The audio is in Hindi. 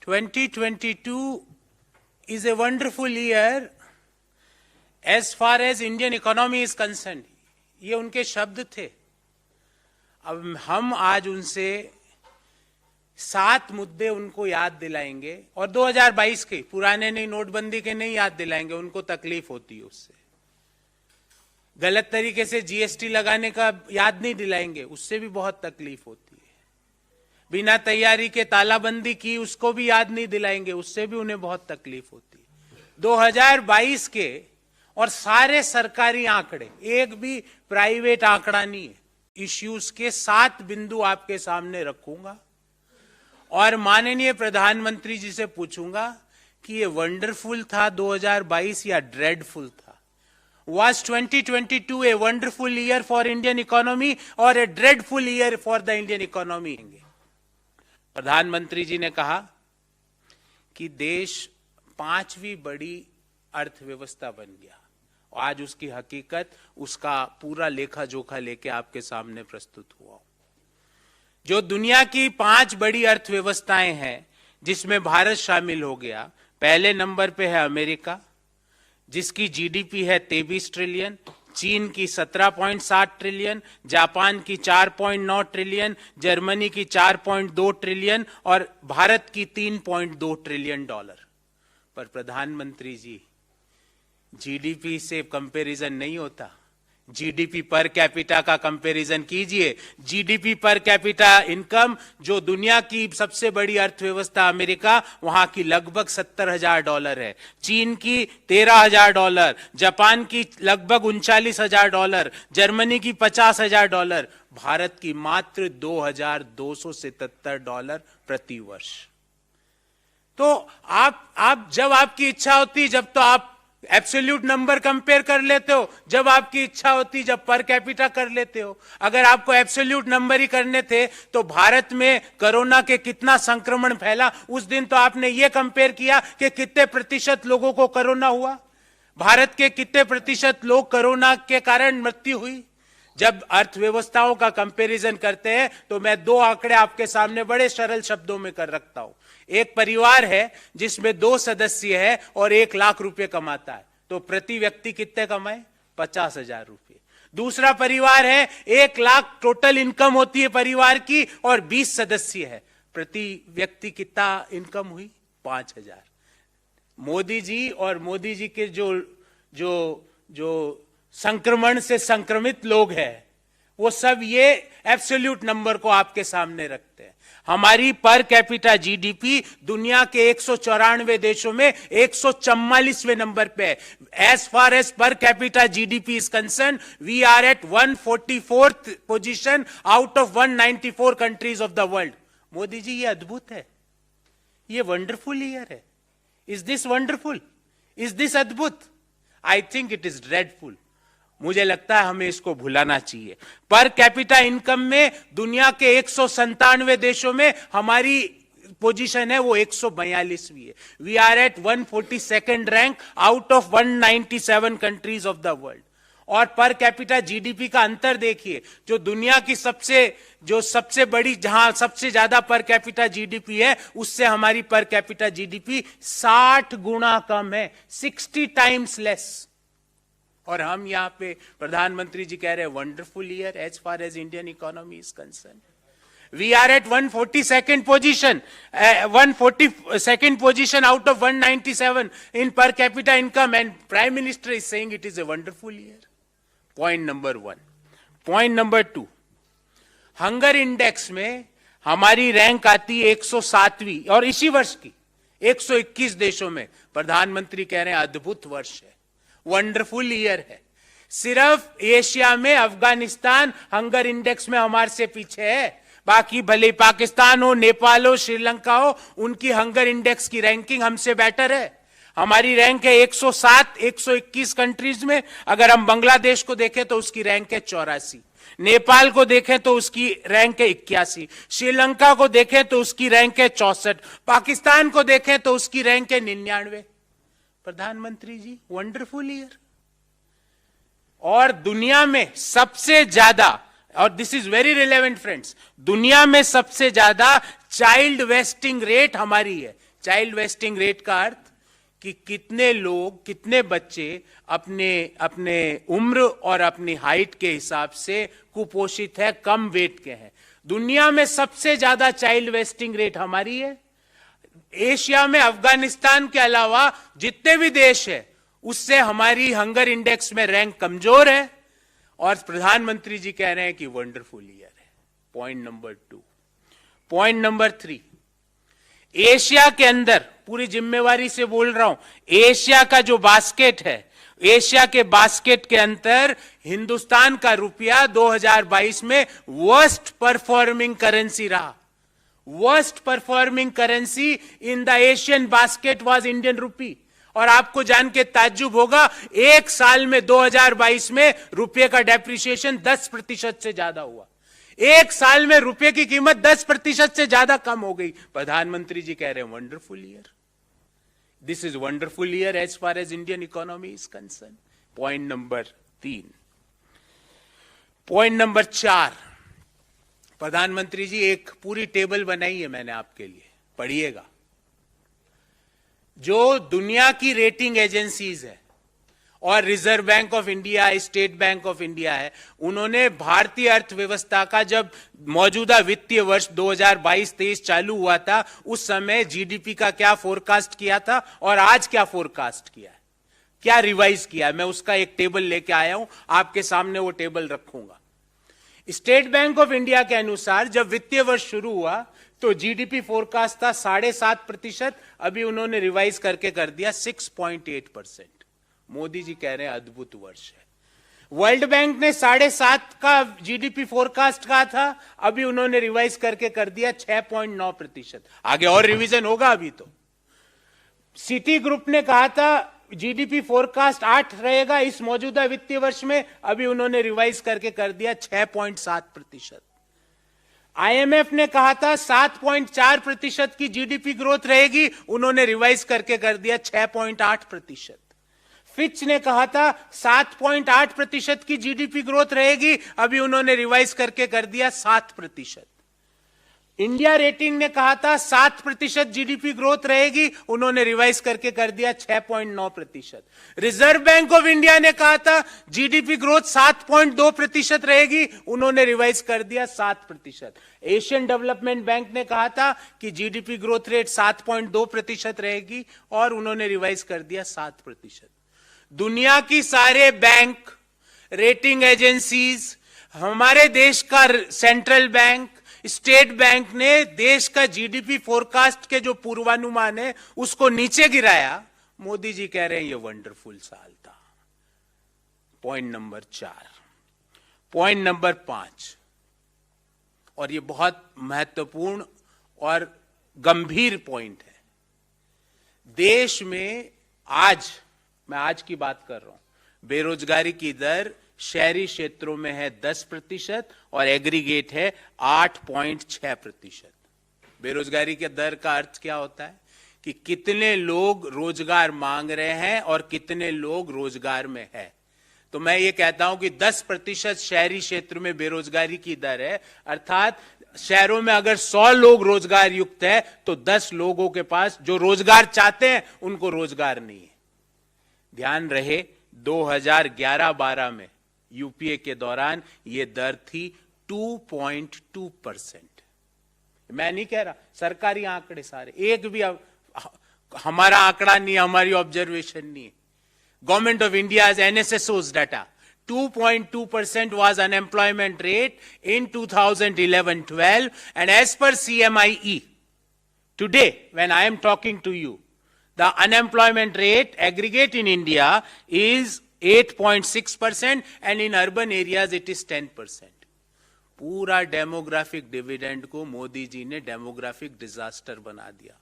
2022 is a wonderful year as far as Indian economy is concerned. ये उनके शब्द थे. अब हम आज उनसे 7 मुद्दे उनको याद दिलाएंगे और 2022 के पुराने नहीं, नोटबंदी के नहीं याद दिलाएंगे. उनको तकलीफ होती है उससे. गलत तरीके से जीएसटी लगाने का याद नहीं दिलाएंगे, उससे भी बहुत तकलीफ होती है. बिना तैयारी के तालाबंदी की, उसको भी याद नहीं दिलाएंगे, उससे भी उन्हें बहुत तकलीफ होती है. 2022 के और सारे सरकारी आंकड़े, एक भी प्राइवेट आंकड़ा नहीं है, इश्यूज के 7 बिंदु आपके सामने रखूंगा और माननीय प्रधानमंत्री जी से पूछूंगा कि ये वंडरफुल था 2022 या ड्रेडफुल था. Was 2022 a wonderful year for Indian economy or a dreadful year for the Indian economy? प्रधानमंत्री जी ने कहा कि देश 5वीं बड़ी अर्थव्यवस्था बन गया. आज उसकी हकीकत, उसका पूरा लेखा जोखा लेके आपके सामने प्रस्तुत हुआ. जो दुनिया की 5 बड़ी अर्थव्यवस्थाएं हैं जिसमें भारत शामिल हो गया, पहले नंबर पे है अमेरिका जिसकी जीडीपी है 23 ट्रिलियन, चीन की 17.7 ट्रिलियन, जापान की 4.9 ट्रिलियन, जर्मनी की 4.2 ट्रिलियन और भारत की 3.2 ट्रिलियन डॉलर. पर प्रधानमंत्री जी, जीडीपी से कंपैरिजन नहीं होता. जीडीपी पर कैपिटा का कंपैरिजन कीजिए. जीडीपी पर कैपिटा इनकम, जो दुनिया की सबसे बड़ी अर्थव्यवस्था अमेरिका, वहां की लगभग $70,000 है. चीन की $13,000, जापान की लगभग $39,000, जर्मनी की $50,000, भारत की मात्र $2,277 प्रति वर्ष. तो आप जब आपकी इच्छा होती, जब तो आप एब्सोल्यूट नंबर कंपेयर कर लेते हो, जब आपकी इच्छा होती जब पर कैपिटा कर लेते हो. अगर आपको एब्सोल्यूट नंबर ही करने थे तो भारत में कोरोना के कितना संक्रमण फैला, उस दिन तो आपने ये कंपेयर किया कि कितने प्रतिशत लोगों को कोरोना हुआ, भारत के कितने प्रतिशत लोग कोरोना के कारण मृत्यु हुई. जब अर्थव्यवस्थाओं का कंपैरिजन करते हैं तो मैं 2 आंकड़े आपके सामने बड़े सरल शब्दों में कर रखता हूं. एक परिवार है जिसमें 2 सदस्य है और 1 लाख रुपए कमाता है, तो प्रति व्यक्ति कितने कमाए? 50,000 रुपए. दूसरा परिवार है, 1 लाख टोटल इनकम होती है परिवार की और 20 सदस्य है, प्रति व्यक्ति कितना इनकम हुई? 5,000. मोदी जी और मोदी जी के जो संक्रमण से संक्रमित लोग हैं, वो सब ये एब्सोल्यूट नंबर को आपके सामने रखते हैं. हमारी पर कैपिटा जीडीपी दुनिया के 194 देशों में 144वें नंबर पे है. As far as per capita GDP is concern, we are at 144th position out of 194 countries of the world. Modi ji, ये अद्भुत है, ये वंडरफुल ईयर है. Is this wonderful? Is this अद्भुत? I think it is dreadful. मुझे लगता है हमें इसको भुलाना चाहिए. पर कैपिटा इनकम में दुनिया के 197 देशों में हमारी पोजीशन है वो 142वीं है. We are at 142nd rank out of 197 countries of the world. और पर कैपिटा जीडीपी का अंतर देखिए, जो दुनिया की सबसे बड़ी, जहां सबसे ज्यादा पर कैपिटा जीडीपी है, उससे हमारी पर कैपिटा जीडीपी 60 गुना कम है, 60 टाइम्स लेस. और हम यहां पे प्रधानमंत्री जी कह रहे हैं wonderful year as far as Indian economy is concern. We are at 142nd position, 142nd position out of 197 in per capita income, and prime minister is saying it is a wonderful year. Point number 1. Point number 2, hunger index में हमारी रैंक आती है 107वीं और इसी वर्ष की 121 देशों में. प्रधानमंत्री कह रहे हैं अद्भुत वर्ष है, वंडरफुल ईयर है. सिर्फ एशिया में अफगानिस्तान हंगर इंडेक्स में हमारे से पीछे है. बाकी भले पाकिस्तान हो, नेपाल हो, श्रीलंका हो, उनकी हंगर इंडेक्स की रैंकिंग हमसे बेटर है. हमारी रैंक है 107 121 कंट्रीज में. अगर हम बांग्लादेश को देखें तो उसकी रैंक है 84, नेपाल को देखें तो उसकी रैंक है 81, श्रीलंका को देखें तो उसकी रैंक है 64, पाकिस्तान को देखें तो उसकी रैंक है 99. प्रधानमंत्री जी, वंडरफुल ईयर. और दुनिया में सबसे ज्यादा, और this is very relevant friends, दुनिया में सबसे ज्यादा चाइल्ड वेस्टिंग रेट हमारी है. चाइल्ड वेस्टिंग रेट का अर्थ कि कितने लोग, कितने बच्चे अपने अपने उम्र और अपनी हाइट के हिसाब से कुपोषित है, कम वेट के हैं। दुनिया में सबसे ज्यादा चाइल्ड वेस्टिंग रेट हमारी है। एशिया में अफगानिस्तान के अलावा जितने भी देश है उससे हमारी हंगर इंडेक्स में रैंक कमजोर है, और प्रधानमंत्री जी कह रहे हैं कि वंडरफुल ईयर है। Point number 2। Point number 3, Asia के अंदर, पूरी जिम्मेवारी से बोल रहा हूं, एशिया का जो बास्केट है, एशिया के बास्केट के अंदर हिंदुस्तान का रुपया 2022 में वर्स्ट परफॉर्मिंग करेंसी रहा। Worst performing currency in the Asian basket was Indian rupee. और आपको जान के ताज्जुब होगा, एक साल में 2022 में रुपये का डेप्रिसिएशन 10% से ज्यादा हुआ। एक साल में रुपये की कीमत 10% से ज्यादा कम हो गई। प्रधानमंत्री जी कह रहे हैं wonderful year. This is wonderful year as far as Indian economy is concern. Point number 3। Point number 4, प्रधानमंत्री जी एक पूरी टेबल बनाई है मैंने आपके लिए, पढ़िएगा। जो दुनिया की रेटिंग एजेंसीज है और reserve bank of India, state bank of India है, उन्होंने भारतीय अर्थव्यवस्था का, जब मौजूदा वित्तीय वर्ष 2022-23 चालू हुआ था, उस समय जीडीपी का क्या फोरकास्ट किया था और आज क्या फोरकास्ट किया है, क्या रिवाइज किया है। मैं उसका एक टेबल लेके आया हूं, आपके सामने वो टेबल रखूंगा। स्टेट बैंक ऑफ इंडिया के अनुसार जब वित्तीय वर्ष शुरू हुआ तो जीडीपी फोरकास्ट था 7.5%, अभी उन्होंने रिवाइज करके कर दिया 6.8%। मोदी जी कह रहे हैं अद्भुत वर्ष है। वर्ल्ड बैंक ने 7.5 का जीडीपी फोरकास्ट कहा था, अभी उन्होंने रिवाइज करके कर दिया 6.9%। आगे और रिवीजन होगा अभी तो। सिटी ग्रुप ने कहा था जीडीपी फोरकास्ट 8 रहेगा इस मौजूदा वित्तीय वर्ष में, अभी उन्होंने रिवाइज करके कर दिया 6.7%। आईएमएफ ने कहा था 7.4% की जीडीपी ग्रोथ रहेगी, उन्होंने रिवाइज करके कर दिया 6.8%। फिच ने कहा था 7.8% की जीडीपी ग्रोथ रहेगी, अभी उन्होंने रिवाइज करके कर दिया 7%। इंडिया रेटिंग ने कहा था 7% जीडीपी ग्रोथ रहेगी, उन्होंने रिवाइज करके कर दिया 6.9%। रिजर्व बैंक ऑफ इंडिया ने कहा था जीडीपी ग्रोथ 7.2% रहेगी, उन्होंने रिवाइज कर दिया 7%। एशियन डेवलपमेंट बैंक ने कहा था कि जीडीपी ग्रोथ रेट 7.2% रहेगी और उन्होंने रिवाइज कर दिया 7%। दुनिया की सारे बैंक, रेटिंग एजेंसीज, हमारे देश का सेंट्रल बैंक, स्टेट बैंक ने देश का जीडीपी फोरकास्ट के जो पूर्वानुमान है उसको नीचे गिराया। मोदी जी कह रहे हैं ये वंडरफुल साल था। Point number 4। पॉइंट नंबर 5, और ये बहुत महत्वपूर्ण और गंभीर पॉइंट है। देश में आज, मैं आज की बात कर रहा हूं, बेरोजगारी की दर शहरी क्षेत्रों में है 10% और एग्रीगेट है 8.6%। बेरोजगारी के दर का अर्थ क्या होता है कि कितने लोग रोजगार मांग रहे हैं और कितने लोग रोजगार में है। तो मैं ये कहता हूं कि 10% शहरी क्षेत्र में बेरोजगारी की दर है, अर्थात शहरों में अगर 100 लोग रोजगार युक्त है तो 10 लोगों के पास जो रोजगार चाहते हैं उनको रोजगार नहीं है। ध्यान रहे 2011-12 में यूपीए के दौरान यह दर थी 2.2%। मैं नहीं कह रहा, सरकारी आंकड़े सारे, एक भी हमारा आंकड़ा नहीं, हमारी ऑब्जर्वेशन नहीं है। Government of India NSSO's data, 2.2% was unemployment rate in 2011-12, and as per CMIE, today when I am talking to you, the unemployment rate aggregate in India is 8.6% and in urban areas it is 10%. पूरा डेमोग्राफिक डिविडेंड को मोदी जी ने डेमोग्राफिक डिजास्टर बना दिया।